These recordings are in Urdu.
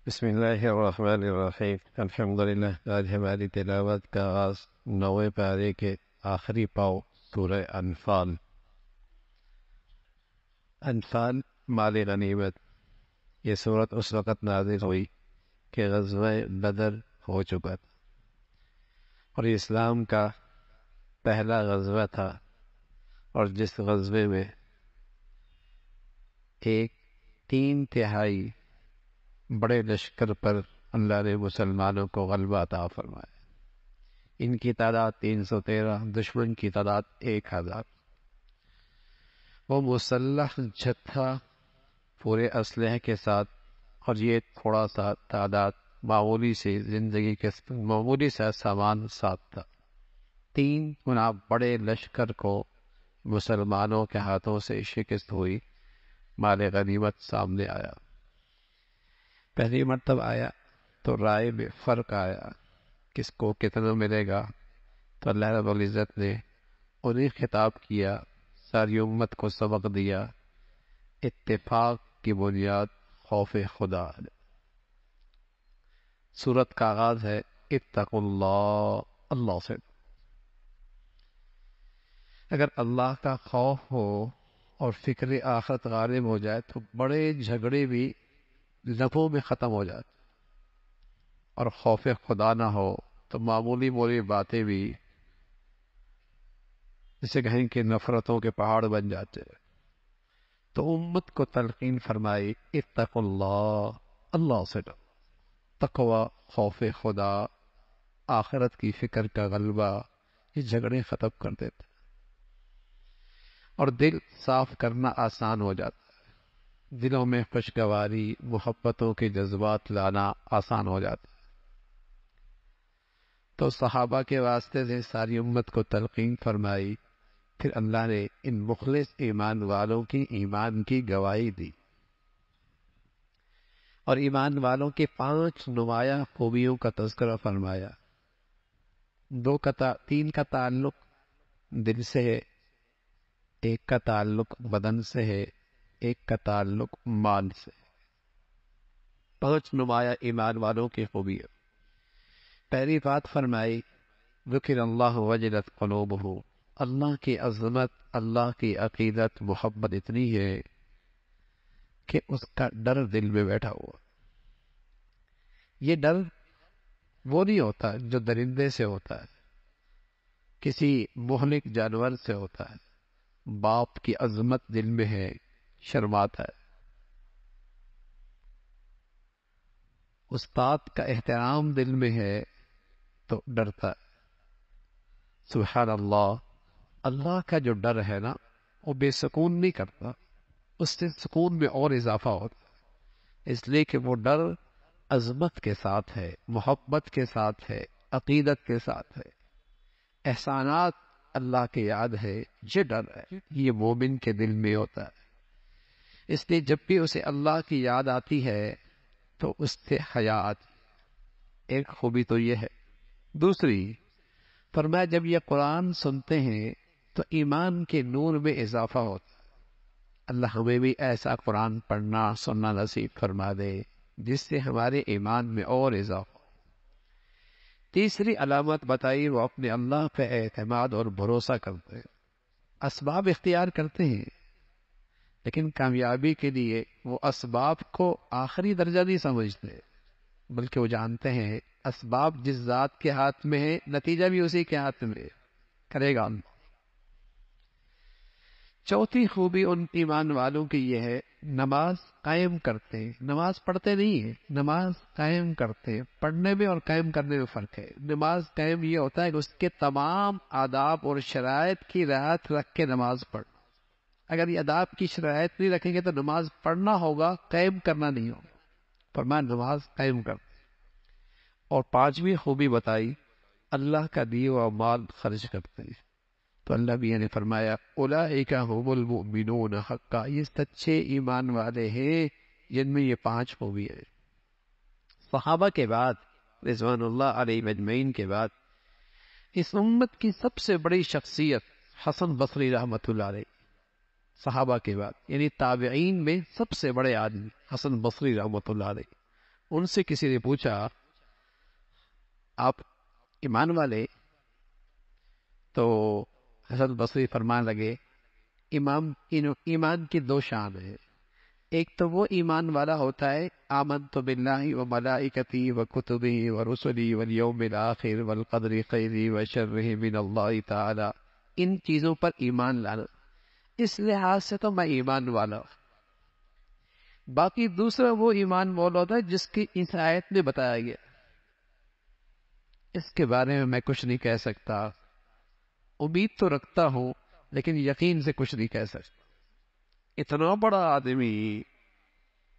بسم اللہ الرحمن الرحیم الحمدللہ۔ آج ہماری تلاوت کا آغاز 9ویں پارے کے آخری پاؤ سورہ انفال۔ انفال مال غنیمت۔ یہ صورت اس وقت نازل ہوئی کہ غزوہ بدر ہو چکا تھا اور یہ اسلام کا پہلا غزوہ تھا، اور جس غزوے میں 3/3 بڑے لشکر پر اللہ نے مسلمانوں کو غلبہ عطا فرمایا۔ ان کی تعداد 313، دشمن کی تعداد 1000۔ وہ مسلح جتھا پورے اسلحے کے ساتھ، اور یہ تھوڑا سا تعداد معمولی سا سامان ساتھ تھا۔ 3 گنا بڑے لشکر کو مسلمانوں کے ہاتھوں سے شکست ہوئی۔ مال غنیمت سامنے آیا۔ پہلی مرتبہ آیا تو رائے میں فرق آیا، کس کو کتنا ملے گا، تو اللہ رب العزت نے انہیں خطاب کیا، ساری امت کو سبق دیا، اتفاق کی بنیاد خوف خدا ہے۔ سورت کا آغاز ہے اتقوا اللہ، اللہ سے۔ اگر اللہ کا خوف ہو اور فکر آخرت غالب ہو جائے تو بڑے جھگڑے بھی لمحوں میں ختم ہو جاتے، اور خوف خدا نہ ہو تو معمولی باتیں بھی جسے کہیں کہ نفرتوں کے پہاڑ بن جاتے۔ تو امت کو تلقین فرمائی اتقوا اللہ، اللہ سے ڈرو۔ تقوی، خوف خدا، آخرت کی فکر کا غلبہ، یہ جھگڑے ختم کر دیتے اور دل صاف کرنا آسان ہو جاتا ہے۔ دلوں میں خوشگواری، محبتوں کے جذبات لانا آسان ہو جاتا ہے۔ تو صحابہ کے واسطے سے ساری امت کو تلقین فرمائی۔ پھر اللہ نے ان مخلص ایمان والوں کی ایمان کی گواہی دی، اور ایمان والوں کے 5 نمایاں خوبیوں کا تذکرہ فرمایا۔ 3 کا تعلق دل سے ہے، 1 کا تعلق بدن سے ہے، 1 کا تعلق مال سے ہے۔ 5 نمایاں ایمان والوں کی خوبیاں۔ پہلی بات فرمائی ذکر اللہ وجلت قلوبہ، اللہ کی عظمت، اللہ کی عقیدت، محبت اتنی ہے کہ اس کا ڈر دل میں بیٹھا ہوا۔ یہ ڈر وہ نہیں ہوتا جو درندے سے ہوتا ہے، کسی مہلک جانور سے ہوتا ہے۔ باپ کی عظمت دل میں ہے، شرماتا ہے۔ استاد کا احترام دل میں ہے تو ڈرتا ہے۔ سبحان اللہ، اللہ کا جو ڈر ہے نا، وہ بے سکون نہیں کرتا، اس سے سکون میں اور اضافہ ہوتا ہے، اس لیے کہ وہ ڈر عظمت کے ساتھ ہے، محبت کے ساتھ ہے، عقیدت کے ساتھ ہے، احسانات اللہ کے یاد ہے۔ یہ ڈر ہے، یہ مومن کے دل میں ہوتا ہے۔ اس لیے جب بھی اسے اللہ کی یاد آتی ہے تو اس سے حیا آتی ہے۔ ایک خوبی تو یہ ہے۔ دوسری فرمایا جب یہ قرآن سنتے ہیں تو ایمان کے نور میں اضافہ ہوتا ہے۔ اللہ ہمیں بھی ایسا قرآن پڑھنا سننا نصیب فرما دے جس سے ہمارے ایمان میں اور اضافہ ہو۔ تیسری علامت بتائی، وہ اپنے اللہ پہ اعتماد اور بھروسہ کرتے ہیں۔ اسباب اختیار کرتے ہیں، لیکن کامیابی کے لیے وہ اسباب کو آخری درجہ نہیں سمجھتے، بلکہ وہ جانتے ہیں اسباب جس ذات کے ہاتھ میں ہے، نتیجہ بھی اسی کے ہاتھ میں کرے گا۔ چوتھی خوبی ان ایمان والوں کی یہ ہے، نماز قائم کرتے ہیں۔ نماز پڑھتے نہیں ہیں، نماز قائم کرتے ہیں۔ پڑھنے میں اور قائم کرنے میں فرق ہے۔ نماز قائم یہ ہوتا ہے کہ اس کے تمام آداب اور شرائط کی رعایت رکھ کے نماز پڑھنا۔ اگر یہ آداب کی شرائط نہیں رکھیں گے تو نماز پڑھنا ہوگا، قائم کرنا نہیں ہوگا۔ فرمایا نماز قائم کرتے۔ اور 5ویں خوبی بتائی، اللہ کا دیا ہوا مال خرچ کرتے ہیں۔ تو اللہ بھی نے فرمایا اولئک هم المؤمنون حقا، یہ سچے ایمان والے ہیں جن میں یہ 5 خوبی ہے۔ صحابہ کے بعد رضوان اللہ علیہ مجمعین کے بعد اس امت کی سب سے بڑی شخصیت حسن بصری رحمۃ اللہ علیہ، صحابہ کے بعد یعنی تابعین میں سب سے بڑے آدمی حسن بصری رحمۃ اللہ علیہ۔ ان سے کسی نے پوچھا آپ ایمان والے؟ تو حسن بصری فرمان لگے ایمان کی دو شان ہے، ایک تو وہ ایمان والا ہوتا ہے آمنت باللہ و ملائکتی و کتبی و رسلی والیوم الآخر والقدر خیری و شرہ من اللہ تعالی، ان چیزوں پر ایمان لانا، اس لحاظ سے تو میں ایمان والا ہوں۔ باقی دوسرا وہ ایمان والا ہوتا ہے جس کی اس آیت میں بتایا گیا، اس کے بارے میں کچھ نہیں کہہ سکتا، امید تو رکھتا ہوں لیکن یقین سے کچھ نہیں کہہ سکتا۔ اتنا بڑا آدمی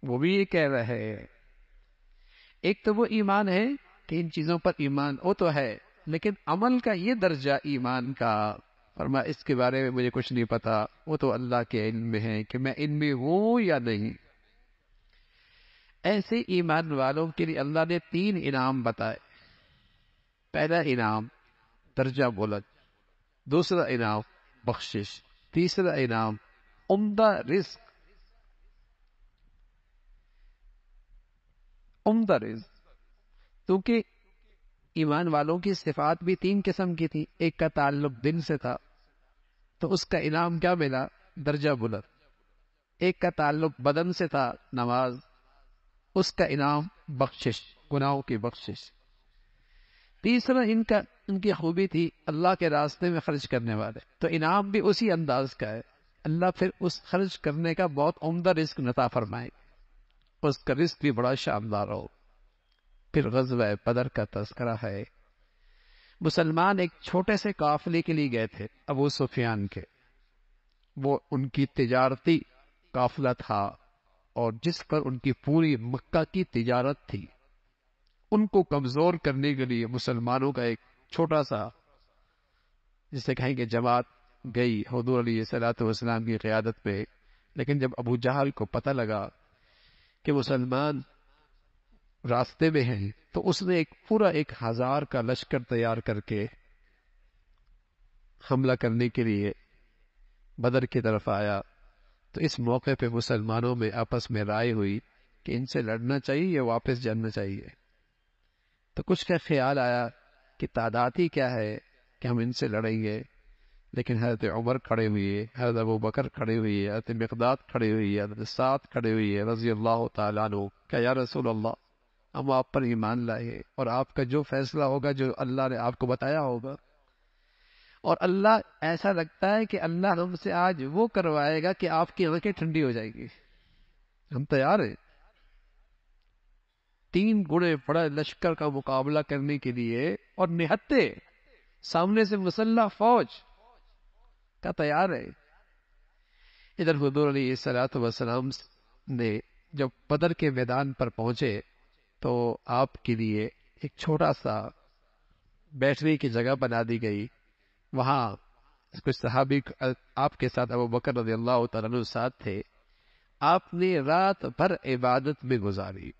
وہ بھی یہ کہہ رہے ہیں، ایک تو وہ ایمان ہے کہ ان چیزوں پر ایمان وہ تو ہے، لیکن عمل کا یہ درجہ ایمان کا، فرما اس کے بارے میں مجھے کچھ نہیں پتا، وہ تو اللہ کے علم میں ہے کہ میں ان میں ہوں یا نہیں۔ ایسے ایمان والوں کے لیے اللہ نے 3 انعام بتائے۔ پہلا انعام درجہ بلند، دوسرا انعام بخشش، تیسرا انعام عمدہ رزق۔ عمدہ رزق کیونکہ ایمان والوں کی صفات بھی 3 قسم کی تھی، ایک کا تعلق دل سے تھا تو اس کا انعام کیا ملا؟ درجہ بلند۔ ایک کا تعلق بدن سے تھا، نماز، اس کا انعام بخشش، گناہوں کی بخشش۔ تیسرا ان کی خوبی تھی اللہ کے راستے میں خرچ کرنے والے، تو انعام بھی اسی انداز کا ہے، اللہ پھر اس خرچ کرنے کا بہت عمدہ رزق عطا فرمائے، اس کا رزق بھی بڑا شاندار ہو۔ پھر غزوہ بدر کا تذکرہ ہے۔ مسلمان ایک چھوٹے سے قافلے کے لیے گئے تھے ابو سفیان کے، وہ ان کی تجارتی قافلہ تھا اور جس پر ان کی پوری مکہ کی تجارت تھی، ان کو کمزور کرنے کے لیے مسلمانوں کا ایک چھوٹا سا جسے کہیں گے جماعت گئی حضور علیہ الصلوۃ والسلام کی قیادت میں۔ لیکن جب ابو جہل کو پتہ لگا کہ مسلمان راستے میں ہیں تو اس نے پورا 1000 کا لشکر تیار کر کے حملہ کرنے کے لیے بدر کی طرف آیا۔ تو اس موقع پہ مسلمانوں میں آپس میں رائے ہوئی کہ ان سے لڑنا چاہیے یا واپس جانا چاہیے۔ تو کچھ کا خیال آیا کہ تعداد ہی کیا ہے کہ ہم ان سے لڑیں گے، لیکن حضرت عمر کھڑے ہوئے، حضرت ابو بکر کھڑے ہوئے، حضرت مقداد کھڑے ہوئے، حضرت سعد کھڑے ہوئے رضی اللہ تعالیٰ عنہ، کہ یا رسول اللہ ہم آپ پر ایمان لائے اور آپ کا جو فیصلہ ہوگا، جو اللہ نے آپ کو بتایا ہوگا، اور اللہ ایسا لگتا ہے کہ اللہ ہم سے آج وہ کروائے گا کہ آپ کی آنکھیں ٹھنڈی ہو جائیں گی، ہم تیار ہیں 3 گنے بڑے لشکر کا مقابلہ کرنے کے لیے، اور نہتے سامنے سے مسلح فوج کا تیار ہے۔ ادھر حضور علیہ الصلوۃ والسلام نے جب بدر کے میدان پر پہنچے تو آپ کے لیے ایک چھوٹا سا بیٹھنے کی جگہ بنا دی گئی، وہاں کچھ صحابی آپ کے ساتھ ابو بکر رضی اللہ تعالیٰ عنہ ساتھ تھے، آپ نے رات بھر عبادت میں گزاری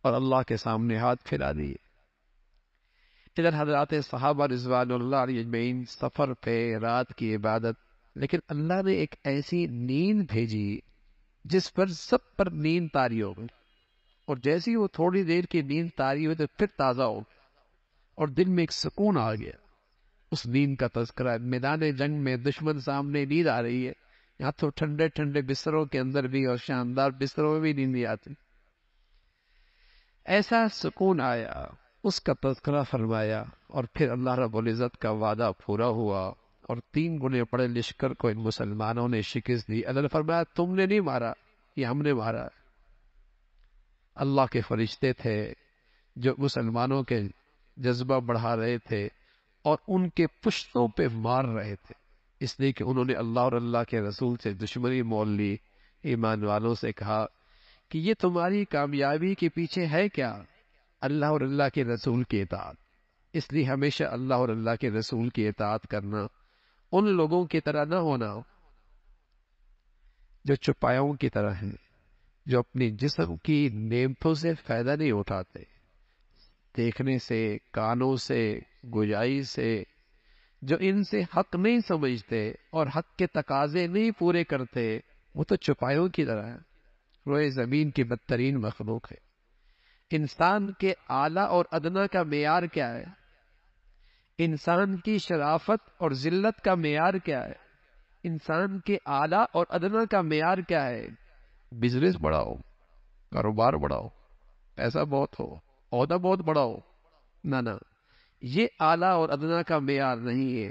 اور اللہ کے سامنے ہاتھ پھیلا دیے۔ ادھر حضرات صحابہ رضوان اللہ علیہ اجمعین سفر پہ، رات کی عبادت، لیکن اللہ نے ایک ایسی نیند بھیجی جس پر سب پر نیند طاری ہو گئی، اور جیسی وہ تھوڑی دیر کی نیند طاری ہوئی تو پھر تازہ ہو گئی اور دل میں ایک سکون آ گیا۔ اس نیند کا تذکرہ میدان جنگ میں دشمن سامنے نیند آ رہی ہے، یہاں تو ٹھنڈے ٹھنڈے بستروں کے اندر بھی اور شاندار بستروں میں بھی نیند نہیں آتی، ایسا سکون آیا، اس کا تذکرہ فرمایا، اور پھر اللہ رب العزت کا وعدہ پورا ہوا اور 3 گنے بڑے لشکر کو ان مسلمانوں نے شکست دی۔ اللہ نے فرمایا تم نے نہیں مارا، یہ ہم نے مارا۔ اللہ کے فرشتے تھے جو مسلمانوں کے جذبہ بڑھا رہے تھے اور ان کے پشتوں پہ مار رہے تھے، اس لیے کہ انہوں نے اللہ اور اللہ کے رسول سے دشمنی مول لی۔ ایمان والوں سے کہا کہ یہ تمہاری کامیابی کے پیچھے ہے کیا؟ اللہ اور اللہ کے رسول کی اطاعت۔ اس لیے ہمیشہ اللہ اور اللہ کے رسول کی اطاعت کرنا، ان لوگوں کی طرح نہ ہونا جو چپایوں کی طرح ہیں، جو اپنی جسم کی نعمتوں سے فائدہ نہیں اٹھاتے، دیکھنے سے، کانوں سے، گویائی سے، جو ان سے حق نہیں سمجھتے اور حق کے تقاضے نہیں پورے کرتے، وہ تو چپایوں کی طرح ہے، روئے زمین کی بدترین مخلوق ہے۔ انسان کے اعلیٰ اور ادنا کا معیار کیا ہے؟ انسان کی شرافت اور ذلت کا معیار کیا ہے؟ انسان کے اعلیٰ اور ادنا کا معیار کیا ہے؟ بزنس بڑھاؤ، کاروبار بڑھاؤ، پیسہ بہت ہو، عہدہ بہت بڑا ہو، نہ یہ اعلیٰ اور ادنا کا معیار نہیں ہے۔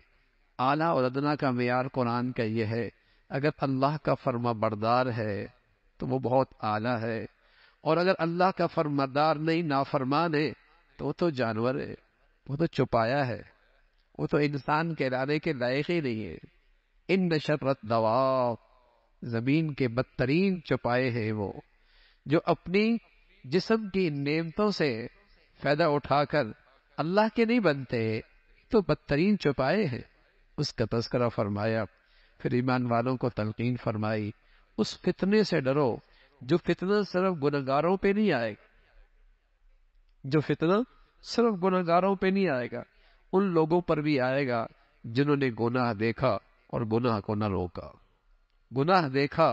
اعلیٰ اور ادنا کا معیار قرآن کا یہ ہے، اگر اللہ کا فرما بردار ہے تو وہ بہت اعلیٰ ہے، اور اگر اللہ کا فرمانبردار نہیں، نافرمان ہے، تو وہ تو جانور ہے، وہ تو چپایا ہے، وہ تو انسان کہلانے کے لائق ہی نہیں ہے۔ ان شر الدواب، زمین کے بدترین چپائے ہیں وہ، جو اپنی جسم کی نعمتوں سے فائدہ اٹھا کر اللہ کے نہیں بنتے، تو بدترین چپائے ہیں۔ اس کا تذکرہ فرمایا، پھر ایمان والوں کو تلقین فرمائی، اس فتنے سے ڈرو جو فتنہ صرف گنہگاروں پہ نہیں آئے گا، جو فتنہ صرف گنہگاروں پہ نہیں آئے گا، ان لوگوں پر بھی آئے گا جنہوں نے گناہ دیکھا اور گناہ کو نہ روکا، گناہ دیکھا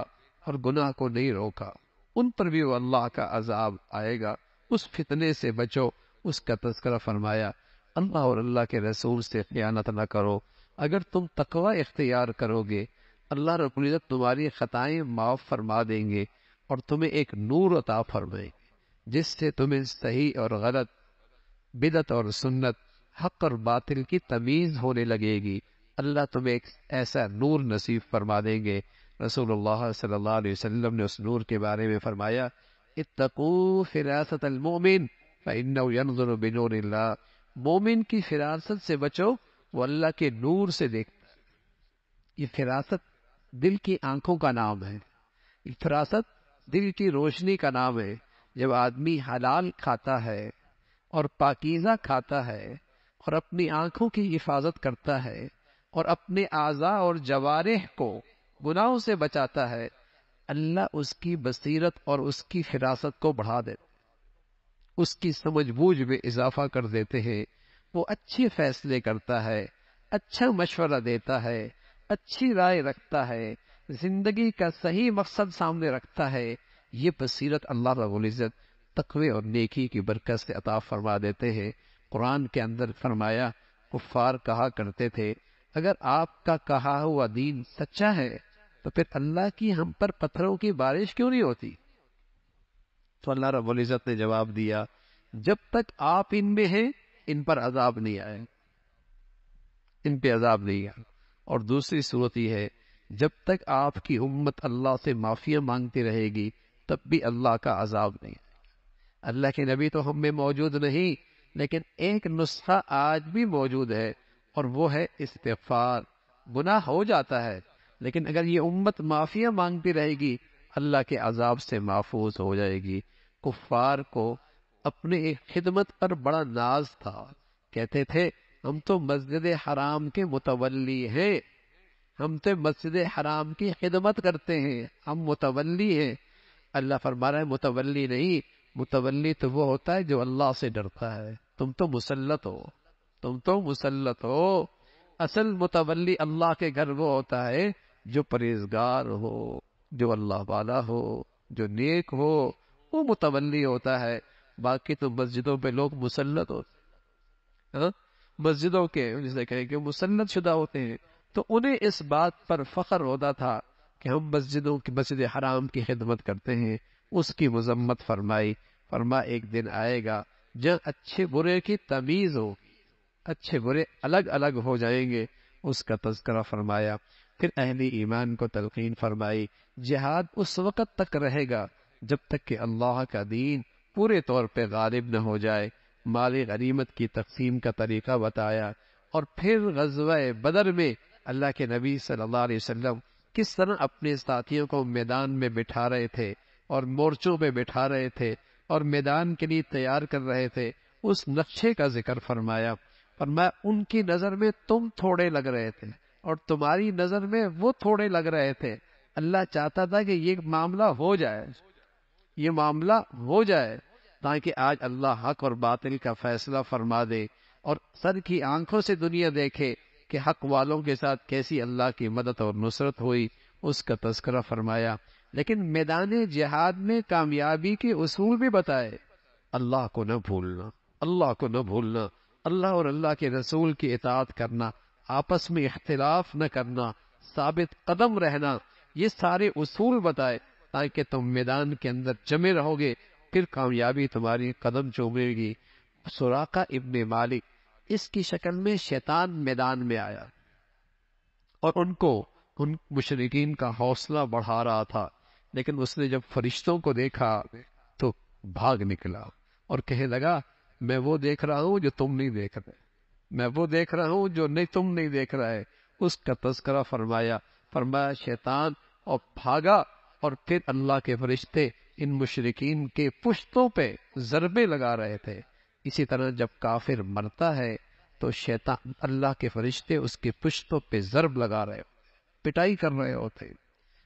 اور گناہ کو نہیں روکا، ان پر بھی وہ اللہ کا عذاب آئے گا۔ اس فتنے سے بچو، اس کا تذکرہ فرمایا۔ اللہ اور اللہ کے رسول سے خیانت نہ کرو، اگر تم تقوی اختیار کرو گے اللہ رب العزت تمہاری خطائیں معاف فرما دیں گے اور تمہیں ایک نور عطا فرمائیں گے جس سے تمہیں صحیح اور غلط، بدعت اور سنت، حق اور باطل کی تمیز ہونے لگے گی۔ اللہ تمہیں ایک ایسا نور نصیب فرما دیں گے۔ رسول اللہ صلی اللہ علیہ وسلم نے اس نور کے بارے میں فرمایا، اتقوا فراست المؤمن فإنه ينظر بنور اللہ، مومن کی فراست سے بچو، وہ اللہ کے نور سے دیکھتا ہے۔ یہ فراست دل کی آنکھوں کا نام ہے، یہ فراست دل کی روشنی کا نام ہے۔ جب آدمی حلال کھاتا ہے اور پاکیزہ کھاتا ہے اور اپنی آنکھوں کی حفاظت کرتا ہے اور اپنے اعضاء اور جوارح کو گناہوں سے بچاتا ہے، اللہ اس کی بصیرت اور اس کی فراست کو بڑھا دیتے، اس کی سمجھ بوجھ میں اضافہ کر دیتے ہیں۔ وہ اچھے فیصلے کرتا ہے، اچھا مشورہ دیتا ہے، اچھی رائے رکھتا ہے، زندگی کا صحیح مقصد سامنے رکھتا ہے۔ یہ بصیرت اللہ رب العزت تقوی اور نیکی کی برکت سے عطا فرما دیتے ہیں۔ قرآن کے اندر فرمایا، کفار کہا کرتے تھے، اگر آپ کا کہا ہوا دین سچا ہے تو پھر اللہ کی ہم پر پتھروں کی بارش کیوں نہیں ہوتی؟ تو اللہ رب العزت نے جواب دیا، جب تک آپ ان میں ہیں ان پر عذاب نہیں آئے، ان پہ عذاب نہیں آئے۔ اور دوسری صورت یہ ہے، جب تک آپ کی امت اللہ سے معافیاں مانگتی رہے گی تب بھی اللہ کا عذاب نہیں آئے گا۔ اللہ کے نبی تو ہم میں موجود نہیں، لیکن ایک نسخہ آج بھی موجود ہے، اور وہ ہے استغفار۔ گناہ ہو جاتا ہے، لیکن اگر یہ امت معافیاں مانگتی رہے گی اللہ کے عذاب سے محفوظ ہو جائے گی۔ کفار کو اپنے خدمت پر بڑا ناز تھا، کہتے تھے ہم تو مسجد حرام کے متولی ہیں، ہم تو مسجد حرام کی خدمت کرتے ہیں، ہم متولی ہیں۔ اللہ فرما رہا ہے متولی نہیں، متولی تو وہ ہوتا ہے جو اللہ سے ڈرتا ہے، تم تو مسلط ہو، تم تو مسلط ہو۔ اصل متولی اللہ کے گھر وہ ہوتا ہے جو پرہیزگار ہو، جو اللہ والا ہو، جو نیک ہو، وہ متولی ہوتا ہے۔ باقی تو مسجدوں پہ لوگ مسلط ہوتے ہیں، مسجدوں کے جسے کہیں کہ مسلط شدہ ہوتے ہیں، تو انہیں اس بات پر فخر ہوتا تھا کہ ہم مسجدوں کی، مسجد حرام کی خدمت کرتے ہیں۔ اس کی مذمت فرمائی، ایک دن آئے گا جہاں اچھے برے کی تمیز ہوگی، اچھے برے الگ الگ ہو جائیں گے، اس کا تذکرہ فرمایا۔ پھر اہل ایمان کو تلقین فرمائی، جہاد اس وقت تک رہے گا جب تک کہ اللہ کا دین پورے طور پہ غالب نہ ہو جائے۔ مال غنیمت کی تقسیم کا طریقہ بتایا، اور پھر غزوہ بدر میں اللہ کے نبی صلی اللہ علیہ وسلم کس طرح اپنے ساتھیوں کو میدان میں بٹھا رہے تھے اور مورچوں پہ بٹھا رہے تھے اور میدان کے لیے تیار کر رہے تھے، اس نقشے کا ذکر فرمایا۔ ان کی نظر میں تم تھوڑے لگ رہے تھے اور تمہاری نظر میں وہ تھوڑے لگ رہے تھے۔ اللہ چاہتا تھا کہ یہ معاملہ ہو جائے، یہ معاملہ ہو جائے، تاکہ آج اللہ حق اور باطل کا فیصلہ فرما دے اور سر کی آنکھوں سے دنیا دیکھے کہ حق والوں کے ساتھ کیسی اللہ کی مدد اور نصرت ہوئی، اس کا تذکرہ فرمایا۔ لیکن میدان جہاد میں کامیابی کے اصول بھی بتائے، اللہ کو نہ بھولنا، اللہ کو نہ بھولنا، اللہ اور اللہ کے رسول کی اطاعت کرنا، آپس میں اختلاف نہ کرنا، ثابت قدم رہنا، یہ سارے اصول بتائے تاکہ تم میدان کے اندر جمے رہو گے، پھر کامیابی تمہاری قدم چومے گی۔ سراقہ ابن مالک، اس کی شکل میں شیطان میدان میں آیا اور ان مشرکین کا حوصلہ بڑھا رہا تھا، لیکن اس نے جب فرشتوں کو دیکھا تو بھاگ نکلا اور کہنے لگا میں وہ دیکھ رہا ہوں جو تم نہیں دیکھ رہے، میں وہ دیکھ رہا ہوں جو تم نہیں دیکھ رہے۔ اس کا تذکرہ فرمایا شیطان اور بھاگا، اور پھر اللہ کے فرشتے ان مشرکین کے پشتوں پہ ضربے لگا رہے تھے۔ اسی طرح جب کافر مرتا ہے تو شیطان، اللہ کے فرشتے اس کے پشتوں پہ ضرب لگا رہے ہوتے، پٹائی کر رہے ہوتے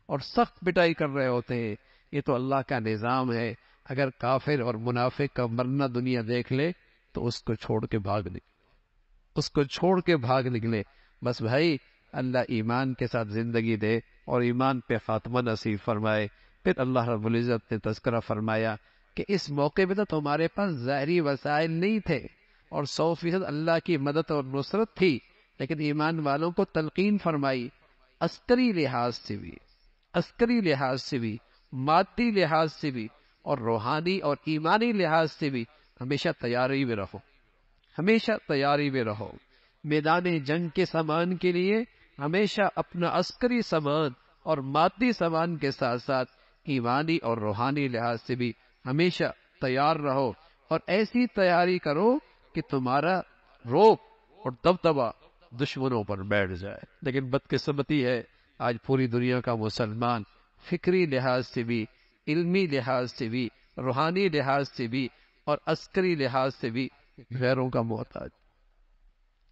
اور سخت پٹائی کر رہے ہوتے ہیں۔ یہ تو اللہ کا نظام ہے، اگر کافر اور منافق کا مرنا دنیا دیکھ لے تو اس کو چھوڑ کے بھاگ نکلے، اس کو چھوڑ کے بھاگ نکلے۔ بس بھائی اللہ ایمان کے ساتھ زندگی دے اور ایمان پہ خاتمہ نصیب فرمائے۔ پھر اللہ رب العزت نے تذکرہ فرمایا کہ اس موقع پہ تو تمہارے پاس ظاہری وسائل نہیں تھے اور 100% اللہ کی مدد اور نصرت تھی، لیکن ایمان والوں کو تلقین فرمائی عسکری لحاظ سے بھی، عسکری لحاظ سے بھی، مادی لحاظ سے بھی، اور روحانی اور ایمانی لحاظ سے بھی ہمیشہ تیاری میں رہو، ہمیشہ تیاری میں رہو۔ میدان جنگ کے سامان کے لیے ہمیشہ اپنا عسکری سامان اور مادی سامان کے ساتھ ساتھ ایمانی اور روحانی لحاظ سے بھی ہمیشہ تیار رہو، اور ایسی تیاری کرو کہ تمہارا روب اور دبدبا دشمنوں پر بیٹھ جائے۔ لیکن بدقسمتی ہے آج پوری دنیا کا مسلمان فکری لحاظ سے بھی، علمی لحاظ سے بھی، روحانی لحاظ سے بھی اور عسکری لحاظ سے بھی غیروں کا محتاج،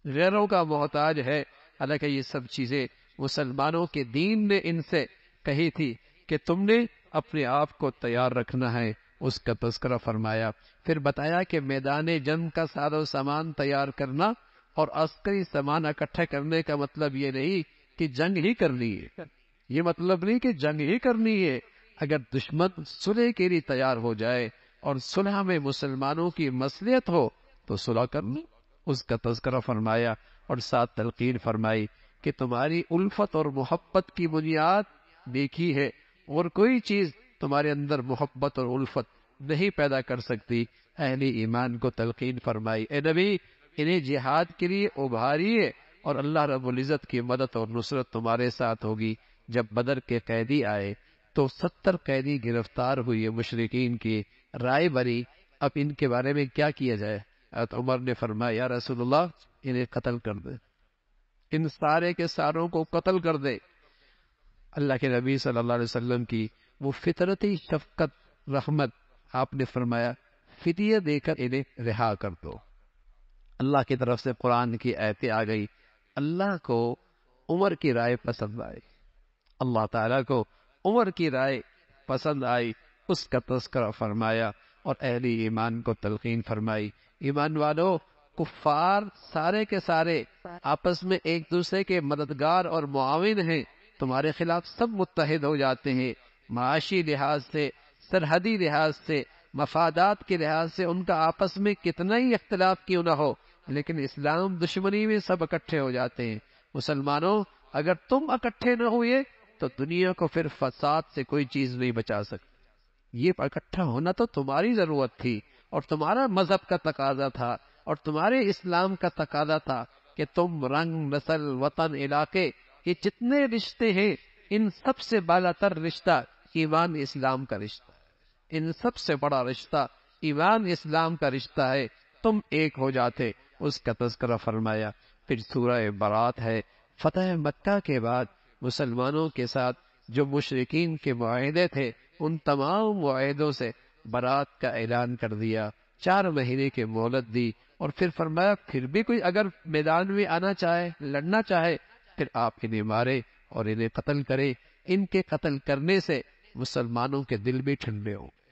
غیروں کا محتاج ہے۔ حالانکہ یہ سب چیزیں مسلمانوں کے دین نے ان سے کہی تھی کہ تم نے اپنے آپ کو تیار رکھنا ہے، اس کا تذکرہ فرمایا۔ پھر بتایا کہ میدان جنگ کا ساز و سامان تیار کرنا اور عسکری سامان اکٹھا کرنے کا مطلب یہ نہیں کہ جنگ ہی کرنی ہے، یہ مطلب نہیں کہ جنگ ہی کرنی ہے۔ اگر دشمن صلح کے لیے تیار ہو جائے اور صلح میں مسلمانوں کی مصلحت ہو تو صلح کرنی، اس کا تذکرہ فرمایا، اور ساتھ تلقین فرمائی کہ تمہاری الفت اور محبت کی بنیاد نیکی ہے، اور کوئی چیز تمہارے اندر محبت اور الفت نہیں پیدا کر سکتی۔ اہل ایمان کو تلقین فرمائی اے نبی انہیں جہاد کے لیے ابھاریے، اور اللہ رب العزت کی مدد اور نصرت تمہارے ساتھ ہوگی۔ جب بدر کے قیدی آئے تو 70 قیدی گرفتار ہوئے مشرکین کی، رائے بری اب ان کے بارے میں کیا کیا جائے۔ حضرت عمر نے فرمایا یا رسول اللہ انہیں قتل کر دے، ان سارے کے ساروں کو قتل کر دے۔ اللہ کے نبی صلی اللہ علیہ وسلم کی وہ فطرتی شفقت رحمت، آپ نے فرمایا فدیہ دے کر انہیں رہا کر دو۔ اللہ کی طرف سے قرآن کی آیتیں آ گئی، اللہ کو عمر کی رائے پسند آئی، اللہ تعالیٰ کو عمر کی رائے پسند آئی، اس کا تذکرہ فرمایا اور اہل ایمان کو تلقین فرمائی۔ ایمان والو، کفار سارے کے سارے آپس میں ایک دوسرے کے مددگار اور معاون ہیں، تمہارے خلاف سب متحد ہو جاتے ہیں، معاشی لحاظ سے، سرحدی لحاظ سے، مفادات کے لحاظ سے ان کا آپس میں کتنا ہی اختلاف کیوں نہ ہو، لیکن اسلام دشمنی میں سب اکٹھے ہو جاتے ہیں۔ مسلمانوں، اگر تم اکٹھے نہ ہوئے تو دنیا کو پھر فساد سے کوئی چیز نہیں بچا سکتی۔ یہ اکٹھا ہونا تو تمہاری ضرورت تھی، اور تمہارا مذہب کا تقاضا تھا، اور تمہارے اسلام کا تقاضا تھا کہ تم رنگ، نسل، وطن، علاقے، یہ جتنے رشتے ہیں ان سب سے بالا تر رشتہ ایمان اسلام کا رشتہ ہے، ان سب سے بڑا رشتہ ایمان اسلام کا رشتہ ہے، تم ایک ہو جاتے، اس کا تذکرہ فرمایا۔ پھر سورہ برات ہے، فتح مکہ کے بعد مسلمانوں کے ساتھ جو مشرکین کے معاہدے تھے ان تمام معاہدوں سے برات کا اعلان کر دیا، 4 مہینے کی مہلت دی، اور پھر فرمایا پھر بھی کوئی اگر میدان میں آنا چاہے، لڑنا چاہے، پھر آپ انہیں مارے اور انہیں قتل کرے۔ ان کے قتل کرنے سے مسلمانوں کے دل بھی ٹھنڈے ہوں گے،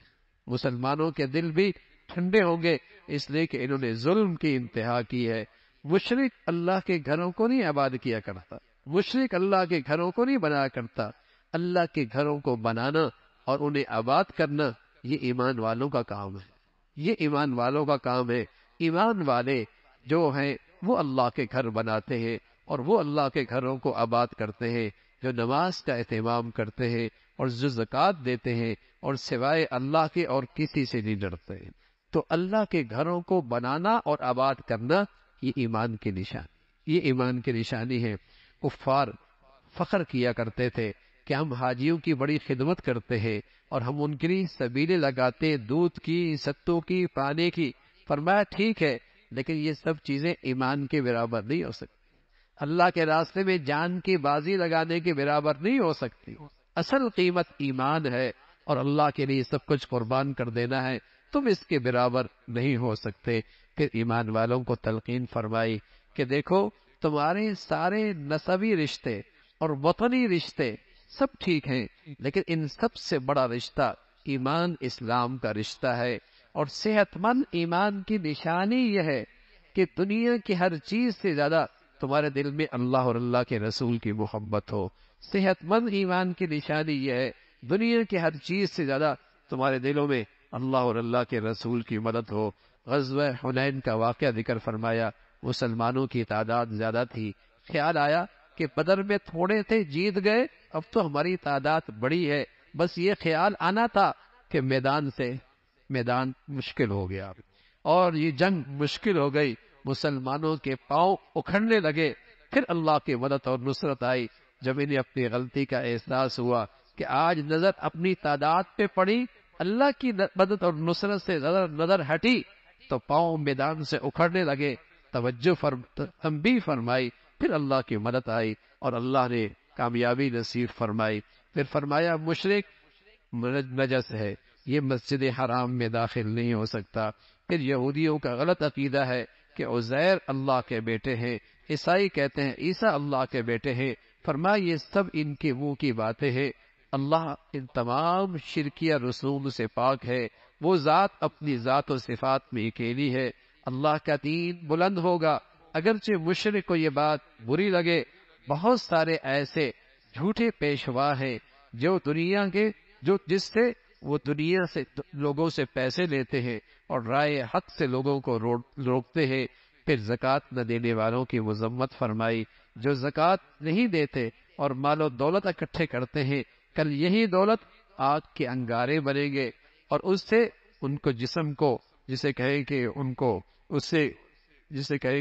مسلمانوں کے دل بھی ٹھنڈے ہوں گے، اس لیے کہ انہوں نے ظلم کی انتہا کی ہے۔ مشرک اللہ کے گھروں کو نہیں آباد کیا کرتا، مشرک اللہ کے گھروں کو نہیں بنایا کرتا، اللہ کے گھروں کو بنانا اور انہیں آباد کرنا یہ ایمان والوں کا کام ہے، یہ ایمان والوں کا کام ہے۔ ایمان والے جو ہیں وہ اللہ کے گھر بناتے ہیں اور وہ اللہ کے گھروں کو آباد کرتے ہیں، جو نماز کا اہتمام کرتے ہیں اور جو زکوٰۃ دیتے ہیں اور سوائے اللہ کے اور کسی سے نہیں ڈرتے ہیں۔ تو اللہ کے گھروں کو بنانا اور آباد کرنا یہ ایمان کی نشانی، یہ ایمان کی نشانی ہے۔ کفار فخر کیا کرتے تھے کہ ہم حاجیوں کی بڑی خدمت کرتے ہیں اور ہم ان کے لیے سبیلیں لگاتے، دودھ کی، ستو کی، پانی کی۔ فرمایا ٹھیک ہے، لیکن یہ سب چیزیں ایمان کے برابر نہیں ہو سکتی، اللہ کے راستے میں جان کی بازی لگانے کے برابر نہیں ہو سکتی۔ اصل قیمت ایمان ہے اور اللہ کے لیے سب کچھ قربان کر دینا ہے، تم اس کے برابر نہیں ہو سکتے۔ پھر ایمان والوں کو تلقین فرمائی کہ دیکھو تمہارے سارے نسبی رشتے اور وطنی رشتے سب ٹھیک ہیں، لیکن ان سب سے بڑا رشتہ ایمان اسلام کا رشتہ ہے، اور صحت مند ایمان کی نشانی یہ ہے کہ دنیا کی ہر چیز سے زیادہ تمہارے دل میں اللہ اور اللہ کے رسول کی محبت ہو۔ صحت مند ایمان کی نشانی یہ ہے دنیا کی ہر چیز سے زیادہ تمہارے دلوں میں اللہ اور اللہ کے رسول کی مدد ہو۔ غزوہ حنین کا واقعہ ذکر فرمایا، مسلمانوں کی تعداد زیادہ تھی، خیال آیا کہ بدر میں تھوڑے تھے، جیت گئے، اب تو ہماری تعداد بڑی ہے۔ بس یہ خیال آنا تھا کہ میدان مشکل ہو گیا اور یہ جنگ مشکل ہو گئی، مسلمانوں کے پاؤں اکھڑنے لگے۔ پھر اللہ کی مدد اور نصرت آئی جب انہیں اپنی غلطی کا احساس ہوا کہ آج نظر اپنی تعداد پہ پڑی، اللہ کی مدد اور نصرت سے نظر ہٹی تو پاؤں میدان سے اکھڑنے لگے۔ تنبیہ فرمائی، پھر اللہ کی مدد آئی اور اللہ نے کامیابی نصیب فرمائی۔ پھر فرمایا مشرک نجس ہے، یہ مسجد حرام میں داخل نہیں ہو سکتا۔ پھر یہودیوں کا غلط عقیدہ ہے کہ عزیر اللہ کے بیٹے ہیں، عیسائی کہتے ہیں عیسیٰ اللہ کے بیٹے ہیں۔ فرمایا یہ سب ان کے منہ کی باتیں ہیں، اللہ ان تمام شرکیہ رسوم سے پاک ہے، وہ ذات اپنی ذات و صفات میں اکیلی ہے، اللہ کا دین بلند ہوگا۔ اگرچہ مشرک کو یہ بات بری لگے، بہت سارے ایسے جھوٹے پیشوا ہیں جو جس سے وہ دنیا سے لوگوں سے پیسے لیتے ہیں اور رائے حق سے لوگوں کو روکتے ہیں۔ پھر زکوٰۃ نہ دینے والوں کی مذمت فرمائی، جو زکوٰۃ نہیں دیتے اور مال و دولت اکٹھے کرتے ہیں، کل یہی دولت آگ کے انگارے بنیں گے اور اس سے ان کو جسم کو جسے کہیں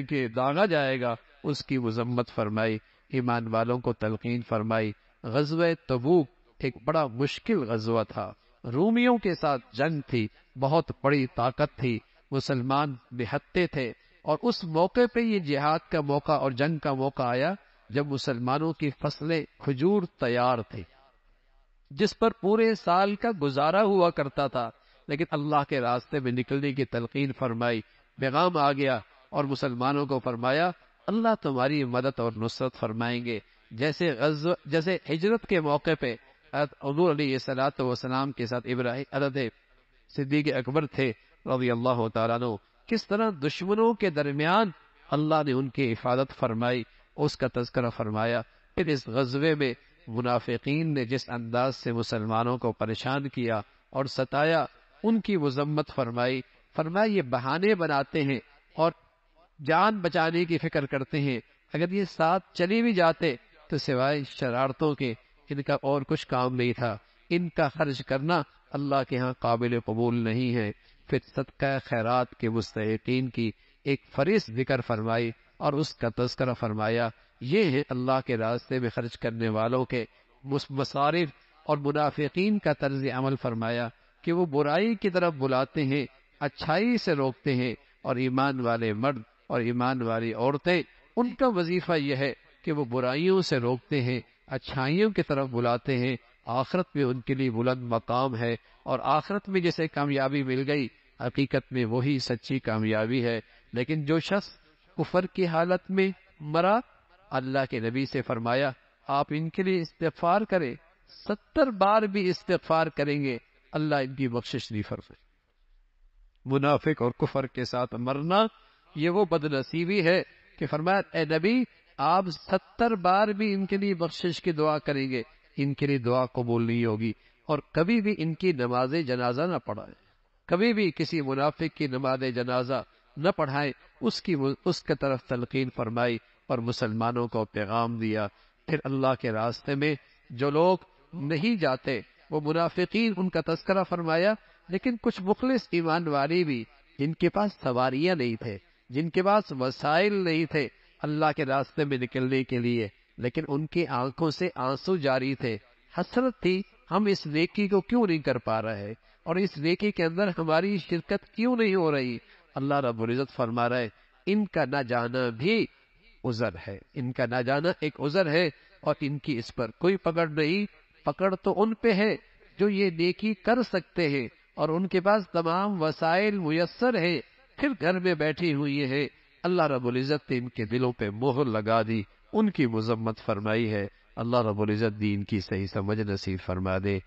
کہ داغا جائے گا، اس کی مذمت فرمائی۔ ایمان والوں کو تلقین فرمائی۔ غزوہ تبوک ایک بڑا مشکل غزوہ تھا، رومیوں کے ساتھ جنگ تھی، بہت بڑی طاقت تھی، مسلمان نہتے تھے، اور اس موقع پہ یہ جہاد کا موقع اور جنگ کا موقع آیا جب مسلمانوں کی فصلیں کھجور تیار تھی، جس پر پورے سال کا گزارا ہوا کرتا تھا، لیکن اللہ کے راستے میں نکلنے کی تلقین فرمائی، پیغام آ گیا اور مسلمانوں کو فرمایا اللہ تمہاری مدد اور نصرت فرمائیں گے۔ جیسے ہجرت کے موقع پہ حضور علیہ السلام کے ساتھ حضرت صدیق اکبر تھے رضی اللہ تعالیٰ عنہ، کس طرح دشمنوں کے درمیان اللہ نے ان کی حفاظت فرمائی، اس کا تذکرہ فرمایا۔ پھر اس غزوے میں منافقین نے جس انداز سے مسلمانوں کو پریشان کیا اور ستایا، ان کی مذمت فرمائی۔ یہ بہانے بناتے ہیں اور جان بچانے کی فکر کرتے ہیں، اگر یہ ساتھ چلی بھی جاتے تو سوائے شرارتوں کے ان کا اور کچھ کام نہیں تھا، ان کا خرچ کرنا اللہ کے ہاں قابل قبول نہیں ہے۔ پھر صدقہ خیرات کے مستحقین کی ایک فہرست ذکر فرمائی اور اس کا تذکرہ فرمایا، یہ ہے اللہ کے راستے میں خرچ کرنے والوں کے مصارف، اور منافقین کا طرز عمل فرمایا کہ وہ برائی کی طرف بلاتے ہیں، اچھائی سے روکتے ہیں، اور ایمان والے مرد اور ایمان والی عورتیں ان کا وظیفہ یہ ہے کہ وہ برائیوں سے روکتے ہیں، اچھائیوں کی طرف بلاتے ہیں۔ آخرت میں ان کے لیے بلند مقام ہے، اور آخرت میں جسے کامیابی مل گئی حقیقت میں وہی سچی کامیابی ہے۔ لیکن جو شخص کفر کی حالت میں مرا، اللہ کے نبی سے فرمایا آپ ان کے لیے استغفار کریں، 70 بار بھی استغفار کریں گے اللہ ان کی بخشش نہیں فرمائے۔ منافق اور کفر کے ساتھ مرنا یہ وہ بد نصیبی ہے کہ فرمایا اے نبی آپ 70 بار بھی ان کے لیے بخشش کی دعا کریں گے، ان کے لیے دعا قبول نہیں ہوگی، اور کبھی بھی ان کی نماز جنازہ نہ پڑھائیں، کبھی بھی کسی منافق کی نماز جنازہ نہ پڑھائے، اس کی طرف تلقین فرمائی اور مسلمانوں کو پیغام دیا۔ پھر اللہ کے راستے میں جو لوگ نہیں جاتے وہ منافقین، ان کا تذکرہ فرمایا، لیکن کچھ مخلص ایمان والے بھی جن کے پاس سواریاں نہیں تھے، جن کے پاس وسائل نہیں تھے اللہ کے راستے میں نکلنے کے لیے، لیکن ان کی آنکھوں سے آنسو جاری تھے، حسرت تھی ہم اس نیکی کو کیوں نہیں کر پا رہے اور اس نیکی کے اندر ہماری شرکت کیوں نہیں ہو رہی۔ اللہ رب العزت فرما رہے ان کا نہ جانا بھی عذر ہے، ان کا نہ جانا ایک عذر ہے، اور ان کی اس پر کوئی پکڑ نہیں۔ پکڑ تو ان پہ ہے جو یہ نیکی کر سکتے ہیں اور ان کے پاس تمام وسائل میسر ہیں، پھر گھر میں بیٹھی ہوئی ہیں۔ اللہ رب العزت نے ان کے دلوں پہ مہر لگا دی، ان کی مذمت فرمائی ہے۔ اللہ رب العزت دین کی صحیح سمجھ نصیب فرما دے۔